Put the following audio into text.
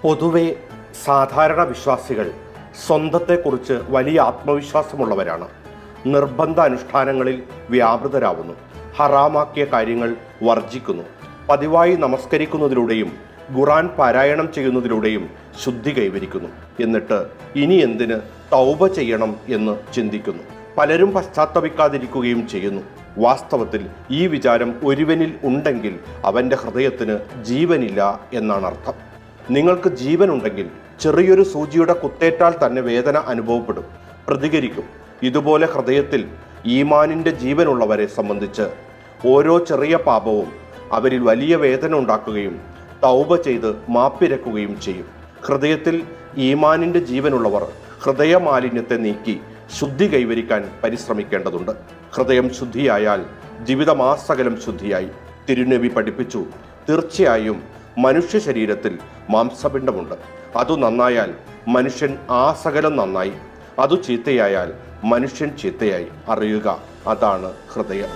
പൊതുവെ സാധാരണ വിശ്വാസികൾ സ്വന്തത്തെക്കുറിച്ച് വലിയ ആത്മവിശ്വാസമുള്ളവരാണ്. നിർബന്ധ അനുഷ്ഠാനങ്ങളിൽ വ്യാപൃതരാവുന്നു. ഹറാമാക്കിയ കാര്യങ്ങൾ വർജിക്കുന്നു. പതിവായി നമസ്കരിക്കുന്നതിലൂടെയും ഖുർആൻ പാരായണം ചെയ്യുന്നതിലൂടെയും ശുദ്ധി കൈവരിക്കുന്നു. എന്നിട്ട് ഇനി എന്തിന് തൗബ ചെയ്യണം എന്ന് ചിന്തിക്കുന്നു. പലരും പശ്ചാത്തപിക്കാതിരിക്കുകയും ചെയ്യുന്നു. വാസ്തവത്തിൽ ഈ വിചാരം ഒരുവനിൽ ഉണ്ടെങ്കിൽ അവൻ്റെ ഹൃദയത്തിന് ജീവനില്ല എന്നാണ് അർത്ഥം. നിങ്ങൾക്ക് ജീവനുണ്ടെങ്കിൽ ചെറിയൊരു സൂചിയുടെ കുത്തേറ്റാൽ തന്നെ വേദന അനുഭവപ്പെടും, പ്രതികരിക്കും. ഇതുപോലെ ഹൃദയത്തിൽ ഈമാനിൻ്റെ ജീവനുള്ളവരെ സംബന്ധിച്ച് ഓരോ ചെറിയ പാപവും അവരിൽ വലിയ വേദന ഉണ്ടാക്കുകയും തൗബ ചെയ്ത് മാപ്പിരക്കുകയും ചെയ്യും. ഹൃദയത്തിൽ ഈമാനിൻ്റെ ജീവനുള്ളവർ ഹൃദയമാലിന്യത്തെ നീക്കി ശുദ്ധി കൈവരിക്കാൻ പരിശ്രമിക്കേണ്ടതുണ്ട്. ഹൃദയം ശുദ്ധിയായാൽ ജീവിതമാസകലം ശുദ്ധിയായി. തിരുനബി പഠിപ്പിച്ചു, തീർച്ചയായും മനുഷ്യ ശരീരത്തിൽ മാംസപിണ്ഡമുണ്ട്. അതു നന്നായാൽ മനുഷ്യൻ ആസകലം നന്നായി, അതു ചീത്തയായാൽ മനുഷ്യൻ ചീത്തയായി. അറിയുക, അതാണ് ഹൃദയം.